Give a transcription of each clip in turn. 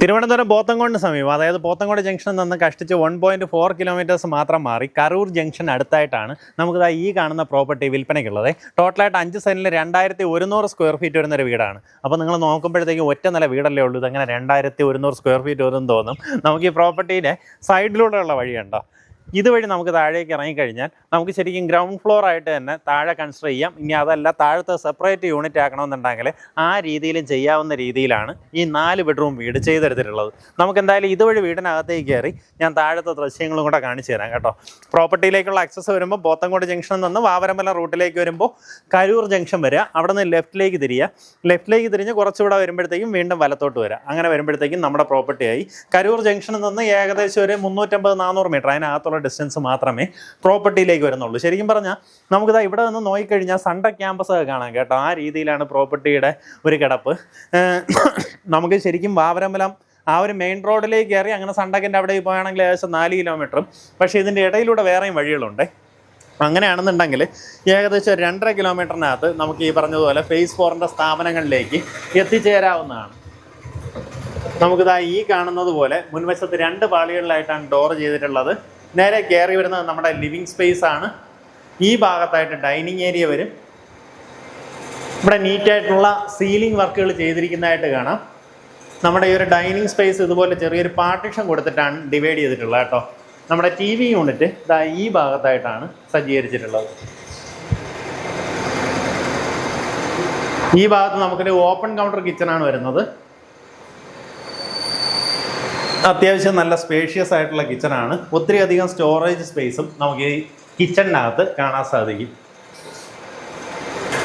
തിരുവനന്തപുരം പോത്തങ്കോടിന് സമീപം, അതായത് പോത്തങ്കോട് ജംഗ്ഷനിൽ നിന്ന് കഷ്ടിച്ച് 1.4 കിലോമീറ്റേഴ്സ് മാത്രം മാറി കരൂർ ജംഗ്ഷൻ അടുത്തായിട്ടാണ് നമുക്കിതാ ഈ കാണുന്ന പ്രോപ്പർട്ടി വിൽപ്പനയ്ക്കുള്ളത്. ടോട്ടലായിട്ട് 5 സെൻറ്റിൽ 2100 സ്ക്വയർ ഫീറ്റ് വരുന്നൊരു വീടാണ്. അപ്പോൾ നിങ്ങൾ നോക്കുമ്പോഴത്തേക്കും ഒറ്റ നില വീടല്ലേ ഉള്ളൂ, ഇതങ്ങനെ 2100 സ്ക്വയർ ഫീറ്റ് വരുമെന്ന് തോന്നും. നമുക്ക് ഈ പ്രോപ്പർട്ടിയുടെ സൈഡിലൂടെയുള്ള വഴിയുണ്ടോ, ഇതുവഴി നമുക്ക് താഴേക്ക് ഇറങ്ങിക്കഴിഞ്ഞാൽ നമുക്ക് ശരിക്കും ഗ്രൗണ്ട് ഫ്ലോർ ആയിട്ട് തന്നെ താഴെ കൺസിഡർ ചെയ്യാം. ഇനി അതല്ല താഴത്തെ സെപ്പറേറ്റ് യൂണിറ്റ് ആക്കണമെന്നുണ്ടെങ്കിൽ ആ രീതിയിലും ചെയ്യാവുന്ന രീതിയിലാണ് ഈ 4 ബെഡ്റൂം വീട് ചെയ്തെടുത്തിട്ടുള്ളത്. നമുക്ക് എന്തായാലും ഇതുവഴി വീടിനകത്തേക്ക് കയറി ഞാൻ താഴത്തെ ദൃശ്യങ്ങളും കൂടെ കാണിച്ചു തരാം കേട്ടോ. പ്രോപ്പർട്ടിയിലേക്കുള്ള ആക്സസ് വരുമ്പോൾ പോത്തങ്കോട് ജംഗ്ഷനിൽ നിന്ന് വാവരമല റൂട്ടിലേക്ക് വരുമ്പോൾ കരൂർ ജംഗ്ഷൻ വരിക, അവിടെ നിന്ന് ലെഫ്റ്റിലേക്ക് തിരിഞ്ഞ് കുറച്ചുകൂടെ വരുമ്പോഴത്തേക്കും വീണ്ടും വലത്തോട്ട് വരിക. അങ്ങനെ വരുമ്പോഴത്തേക്കും നമ്മുടെ പ്രോപ്പർട്ടിയായി. കരൂർ ജംഗ്ഷനിൽ നിന്ന് ഏകദേശം ഒരു 350-400 മീറ്റർ അതിനകത്തുള്ള ഡിസ്റ്റൻസ് മാത്രമേ പ്രോപ്പർട്ടിയിലേക്ക് വരുന്നുള്ളൂ. ശരിക്കും പറഞ്ഞാൽ നമുക്കിതാ ഇവിടെ നിന്ന് നോക്കിക്കഴിഞ്ഞാൽ സൺഡ ക്യാമ്പസ് ഒക്കെ കാണാം കേട്ടോ. ആ രീതിയിലാണ് പ്രോപ്പർട്ടിയുടെ ഒരു കിടപ്പ്. നമുക്ക് ശരിക്കും വാവരമലം ആ ഒരു മെയിൻ റോഡിലേക്ക് കയറി അങ്ങനെ സണ്ടക്കിൻ്റെ അവിടെ പോവുകയാണെങ്കിൽ ഏകദേശം 4 കിലോമീറ്ററും, പക്ഷേ ഇതിൻ്റെ ഇടയിലൂടെ വേറെയും വഴികളുണ്ട്. അങ്ങനെയാണെന്നുണ്ടെങ്കിൽ ഏകദേശം 2.5 കിലോമീറ്ററിനകത്ത് നമുക്ക് ഈ പറഞ്ഞതുപോലെ ഫേസ് 4ൻ്റെ സ്ഥാപനങ്ങളിലേക്ക് എത്തിച്ചേരാവുന്നതാണ്. നമുക്കിതാ ഈ കാണുന്നത് പോലെ മുൻവശത്ത് 2 പാളികളിലായിട്ടാണ് ഡോർ ചെയ്തിട്ടുള്ളത്. നേരെ കയറി വരുന്നത് നമ്മുടെ ലിവിങ് സ്പേസ് ആണ്. ഈ ഭാഗത്തായിട്ട് ഡൈനിങ് ഏരിയ വരും. ഇവിടെ നീറ്റായിട്ടുള്ള സീലിംഗ് വർക്കുകൾ ചെയ്തിരിക്കുന്നതായിട്ട് കാണാം. നമ്മുടെ ഈ ഒരു ഡൈനിങ് സ്പേസ് ഇതുപോലെ ചെറിയൊരു പാർട്ടീഷൻ കൊടുത്തിട്ടാണ് ഡിവൈഡ് ചെയ്തിട്ടുള്ളത് കേട്ടോ. നമ്മുടെ TV യൂണിറ്റ് ഇതാ ഈ ഭാഗത്തായിട്ടാണ് സജ്ജീകരിച്ചിട്ടുള്ളത്. ഈ ഭാഗത്ത് നമുക്കൊരു ഓപ്പൺ കൗണ്ടർ കിച്ചണാണ് വരുന്നത്. അത്യാവശ്യം നല്ല സ്പേഷ്യസ് ആയിട്ടുള്ള കിച്ചണാണ്. ഒത്തിരി അധികം സ്റ്റോറേജ് സ്പേസും നമുക്ക് ഈ കിച്ചണിനകത്ത് കാണാൻ സാധിക്കും.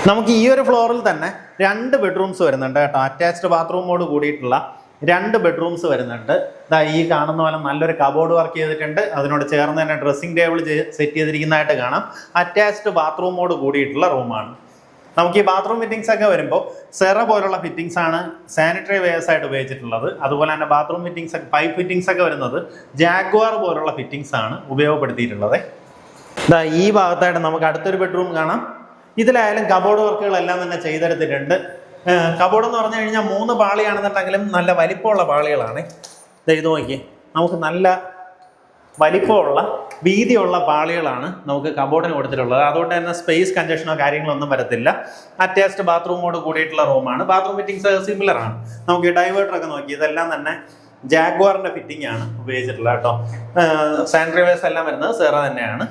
നമുക്ക് ഈ ഒരു ഫ്ലോറിൽ തന്നെ 2 ബെഡ്റൂംസ് വരുന്നുണ്ട് കേട്ടോ. അറ്റാച്ച്ഡ് ബാത്റൂമോട് കൂടിയിട്ടുള്ള 2 ബെഡ്റൂംസ് വരുന്നുണ്ട്. ഇതാ ഈ കാണുന്ന പോലെ നല്ലൊരു കബോർഡ് വർക്ക് ചെയ്തിട്ടുണ്ട്. അതിനോട് ചേർന്ന് തന്നെ ഡ്രസ്സിംഗ് ടേബിൾ സെറ്റ് ചെയ്തിരിക്കുന്നതായിട്ട് കാണാം. അറ്റാച്ച്ഡ് ബാത്റൂമോട് കൂടിയിട്ടുള്ള റൂമാണ്. നമുക്ക് ഈ ബാത്റൂം ഫിറ്റിംഗ്സ് ഒക്കെ വരുമ്പോൾ സെറ പോലുള്ള ഫിറ്റിംഗ്സ് ആണ് സാനിറ്ററി വെയേഴ്സ് ആയിട്ട് ഉപയോഗിച്ചിട്ടുള്ളത്. അതുപോലെ തന്നെ ബാത്റൂം ഫിറ്റിംഗ്സ് ഒക്കെ പൈപ്പ് ഫിറ്റിംഗ്സ് ഒക്കെ വരുന്നത് ജാഗ്വാർ പോലുള്ള ഫിറ്റിംഗ്സ് ആണ് ഉപയോഗപ്പെടുത്തിയിട്ടുള്ളത്. ഇതാ ഈ ഭാഗത്തായിട്ട് നമുക്ക് അടുത്തൊരു ബെഡ്റൂം കാണാം. ഇതിലായാലും കബോർഡ് വർക്കുകളെല്ലാം തന്നെ ചെയ്തെടുത്തിട്ടുണ്ട്. കബോർഡ് എന്ന് പറഞ്ഞു കഴിഞ്ഞാൽ 3 പാളിയാണെന്നുണ്ടെങ്കിലും നല്ല വലിപ്പമുള്ള പാളികളാണ്. ഇത് നോക്കി, നമുക്ക് നല്ല വലിപ്പമുള്ള വീതിയുള്ള പാളികളാണ് നമുക്ക് കബോർഡിന് കൊടുത്തിട്ടുള്ളത്. അതുകൊണ്ട് തന്നെ സ്പേസ് കൺജഷനോ കാര്യങ്ങളൊന്നും വരത്തില്ല. അറ്റാച്ച്ഡ് ബാത്റൂമോട് കൂടിയിട്ടുള്ള റൂമാണ്. ബാത്റൂം ഫിറ്റിംഗ്സ് സിമിലർ ആണ്. നമുക്ക് ഈ ഡൈവേർട്ടറൊക്കെ നോക്കി, ഇതെല്ലാം തന്നെ ജാഗ്വാറിൻ്റെ ഫിറ്റിംഗ് ആണ് ഉപയോഗിച്ചിട്ടുള്ളത് കേട്ടോ. സാനിറ്ററി വെയർസ് എല്ലാം വരുന്നത് സെറ തന്നെയാണ്.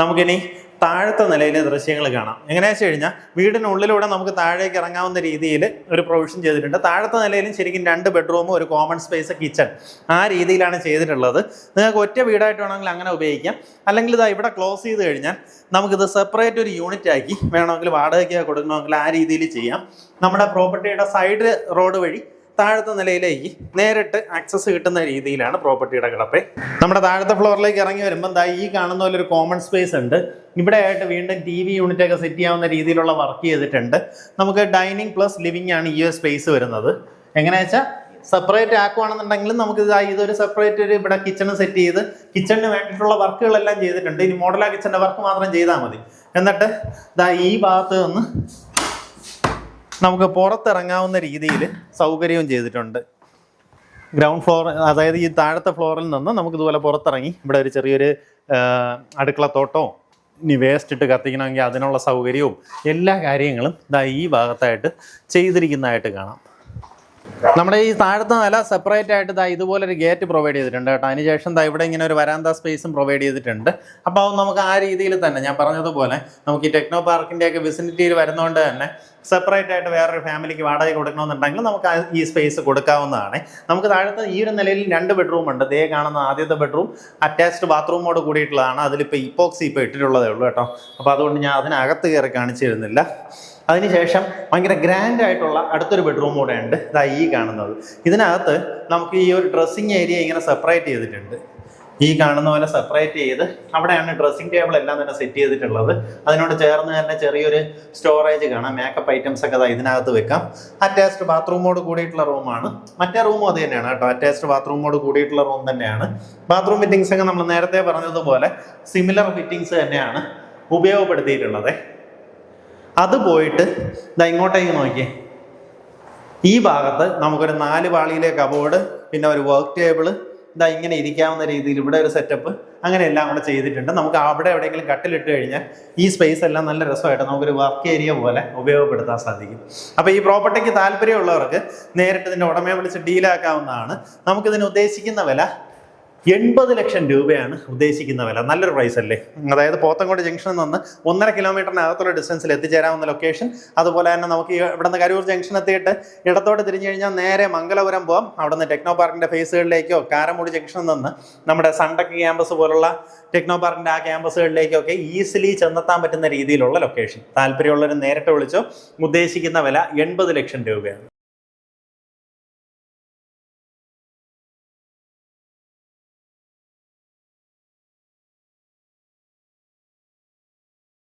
നമുക്കിനി താഴത്തെ നിലയിലെ ദൃശ്യങ്ങൾ കാണാം. എങ്ങനെയാണെന്ന് വെച്ച് കഴിഞ്ഞാൽ വീടിനുള്ളിലൂടെ നമുക്ക് താഴേക്ക് ഇറങ്ങാവുന്ന രീതിയിൽ ഒരു പ്രൊവിഷൻ ചെയ്തിട്ടുണ്ട്. താഴത്തെ നിലയിലും ശരിക്കും 2 ബെഡ്റൂമും ഒരു കോമൺ സ്പേസ് കിച്ചൺ ആ രീതിയിലാണ് ചെയ്തിട്ടുള്ളത്. നിങ്ങൾക്ക് ഒറ്റ വീടായിട്ട് വേണമെങ്കിൽ അങ്ങനെ ഉപയോഗിക്കാം. അല്ലെങ്കിൽ ഇതാ ഇവിടെ ക്ലോസ് ചെയ്ത് കഴിഞ്ഞാൽ നമുക്കിത് സെപ്പറേറ്റ് ഒരു യൂണിറ്റ് ആക്കി വേണമെങ്കിൽ വാടകയ്ക്ക് കൊടുക്കണമെങ്കിൽ ആ രീതിയിൽ ചെയ്യാം. നമ്മുടെ പ്രോപ്പർട്ടിയുടെ സൈഡ് റോഡ് വഴി താഴത്തെ നിലയിലേക്ക് നേരിട്ട് ആക്സസ് കിട്ടുന്ന രീതിയിലാണ് പ്രോപ്പർട്ടിയുടെ കിടപ്പ്. നമ്മുടെ താഴത്തെ ഫ്ലോറിലേക്ക് ഇറങ്ങി വരുമ്പോൾ ദാ ഈ കാണുന്ന പോലെ ഒരു കോമൺ സ്പേസ് ഉണ്ട്. ഇവിടെ ആയിട്ട് വീണ്ടും TV യൂണിറ്റ് ഒക്കെ സെറ്റ് ചെയ്യാവുന്ന രീതിയിലുള്ള വർക്ക് ചെയ്തിട്ടുണ്ട്. നമുക്ക് ഡൈനിങ് പ്ലസ് ലിവിംഗ് ആണ് ഈ ഒരു സ്പേസ് വരുന്നത്. എങ്ങനെയാ വെച്ചാൽ സെപ്പറേറ്റ് ആക്കുവാണെന്നുണ്ടെങ്കിലും നമുക്ക് ഇതൊരു സെപ്പറേറ്റ് ഒരു ഇവിടെ കിച്ചൺ സെറ്റ് ചെയ്ത് കിച്ചണിന് വേണ്ടിയിട്ടുള്ള വർക്കുകളെല്ലാം ചെയ്തിട്ടുണ്ട്. ഇനി മോഡലാ കിച്ചണിൻ്റെ വർക്ക് മാത്രം ചെയ്താൽ മതി. എന്നിട്ട് ദാ ഈ ഭാഗത്ത് നിന്ന് നമുക്ക് പുറത്തിറങ്ങാവുന്ന രീതിയിൽ സൗകര്യവും ചെയ്തിട്ടുണ്ട്. ഗ്രൗണ്ട് ഫ്ലോർ, അതായത് ഈ താഴത്തെ ഫ്ലോറിൽ നിന്ന് നമുക്ക് ഇതുപോലെ പുറത്തിറങ്ങി ഇവിടെ ഒരു ചെറിയൊരു അടുക്കളത്തോട്ടോ ഇനി വേസ്റ്റ് ഇട്ട് കത്തിക്കണമെങ്കിൽ അതിനുള്ള സൗകര്യവും എല്ലാ കാര്യങ്ങളും ഇതാ ഈ ഭാഗത്തായിട്ട് ചെയ്തിരിക്കുന്നതായിട്ട് കാണാം. നമ്മുടെ ഈ താഴത്തെ നില സെപ്പറേറ്റ് ആയിട്ട് ഇതുപോലൊരു ഗേറ്റ് പ്രൊവൈഡ് ചെയ്തിട്ടുണ്ട് കേട്ടോ. അതിനുശേഷം ഇവിടെ ഇങ്ങനെ ഒരു വരാന്ത സ്പേസും പ്രൊവൈഡ് ചെയ്തിട്ടുണ്ട്. അപ്പോൾ അത് നമുക്ക് ആ രീതിയിൽ തന്നെ ഞാൻ പറഞ്ഞതുപോലെ നമുക്ക് ഈ ടെക്നോ പാർക്കിൻ്റെയൊക്കെ വിസിനിറ്റിയിൽ വരുന്നതുകൊണ്ട് തന്നെ സെപ്പറേറ്റ് ആയിട്ട് വേറൊരു ഫാമിലിക്ക് വാടക കൊടുക്കണമെന്നുണ്ടെങ്കിൽ നമുക്ക് ഈ സ്പേസ് കൊടുക്കാവുന്നതാണ്. നമുക്ക് താഴത്തെ ഈ ഒരു നിലയിൽ 2 ബെഡ്റൂം ഉണ്ട്. ദേ കാണുന്ന ആദ്യത്തെ ബെഡ്റൂം അറ്റാച്ച്ഡ് ബാത്റൂമോട് കൂടിയിട്ടുള്ളതാണ്. അതിലിപ്പോൾ ഇപ്പോക്സി ഇട്ടിട്ടുള്ളതേ ഉള്ളൂ കേട്ടോ. അപ്പോൾ അതുകൊണ്ട് ഞാൻ അതിനകത്ത് കയറി കാണിച്ചു തരുന്നില്ല. അതിനുശേഷം ഭയങ്കര ഗ്രാൻഡ് ആയിട്ടുള്ള അടുത്തൊരു ബെഡ്റൂം കൂടെ ഉണ്ട്. ഇതാ ഈ കാണുന്നത്. ഇതിനകത്ത് നമുക്ക് ഈ ഒരു ഡ്രസ്സിങ് ഏരിയ ഇങ്ങനെ സെപ്പറേറ്റ് ചെയ്തിട്ടുണ്ട്. ഈ കാണുന്ന പോലെ സെപ്പറേറ്റ് ചെയ്ത് അവിടെയാണ് ഡ്രസ്സിംഗ് ടേബിൾ എല്ലാം തന്നെ സെറ്റ് ചെയ്തിട്ടുള്ളത്. അതിനോട് ചേർന്ന് തന്നെ ചെറിയൊരു സ്റ്റോറേജ് കാണാം. മേക്കപ്പ് ഐറ്റംസ് ഒക്കെ ഇതിനകത്ത് വെക്കാം. അറ്റാച്ച്ഡ് ബാത്റൂമോട് കൂടിയിട്ടുള്ള റൂമാണ്. മറ്റേ റൂമും അത് തന്നെയാണ് കേട്ടോ. അറ്റാച്ച്ഡ് ബാത്റൂമോട് കൂടിയിട്ടുള്ള റൂം തന്നെയാണ്. ബാത്റൂം ഫിറ്റിംഗ്സ് ഒക്കെ നമ്മൾ നേരത്തെ പറഞ്ഞതുപോലെ സിമിലർ ഫിറ്റിംഗ്സ് തന്നെയാണ് ഉപയോഗപ്പെടുത്തിയിട്ടുള്ളത്. അത് പോയിട്ട് ഇങ്ങോട്ടേക്ക് നോക്കിയേ, ഈ ഭാഗത്ത് നമുക്കൊരു 4 പാളിയിലെ കബോർഡ്, പിന്നെ ഒരു വർക്ക് ടേബിള്, ഇതാ ഇങ്ങനെ ഇരിക്കാവുന്ന രീതിയിൽ ഇവിടെ ഒരു സെറ്റപ്പ്, അങ്ങനെ എല്ലാം കൂടെ ചെയ്തിട്ടുണ്ട്. നമുക്ക് അവിടെ എവിടെയെങ്കിലും കട്ടിലിട്ട് കഴിഞ്ഞാൽ ഈ സ്പേസ് എല്ലാം നല്ല രസമായിട്ട് നമുക്കൊരു വർക്ക് ഏരിയ പോലെ ഉപയോഗപ്പെടുത്താൻ സാധിക്കും. അപ്പോൾ ഈ പ്രോപ്പർട്ടിക്ക് താല്പര്യമുള്ളവർക്ക് നേരിട്ട് ഇതിൻ്റെ ഉടമയെ വിളിച്ച് ഡീലാക്കാവുന്നതാണ്. നമുക്കിതിന് ഉദ്ദേശിക്കുന്ന വില 80 ലക്ഷം രൂപയാണ് ഉദ്ദേശിക്കുന്ന വില. നല്ലൊരു പ്രൈസ് അല്ലേ? അതായത് പോത്തങ്കോട് ജംഗ്ഷനിൽ നിന്ന് 1.5 കിലോമീറ്ററിനകത്തുള്ള ഡിസ്റ്റൻസിൽ എത്തിച്ചേരാവുന്ന ലൊക്കേഷൻ. അതുപോലെ തന്നെ നമുക്ക് ഇവിടെ നിന്ന് കരൂർ ജംഗ്ഷൻ എത്തിയിട്ട് ഇടത്തോട്ട് തിരിഞ്ഞു കഴിഞ്ഞാൽ നേരെ മംഗലപുരം പോകാം. അവിടെ നിന്ന് ടെക്നോ പാർക്കിൻ്റെ ഫേസുകളിലേക്കോ കാരമൂടി ജംഗ്ഷനിൽ നിന്ന് നമ്മുടെ സൺടെക് ക്യാമ്പസ് പോലുള്ള ടെക്നോ പാർക്കിൻ്റെ ആ ക്യാമ്പസുകളിലേക്കോ ഒക്കെ ഈസിലി ചെന്നെത്താൻ പറ്റുന്ന രീതിയിലുള്ള ലൊക്കേഷൻ. താല്പര്യമുള്ളവർ നേരിട്ട് വിളിച്ചോ. ഉദ്ദേശിക്കുന്ന വില 80 ലക്ഷം രൂപയാണ്.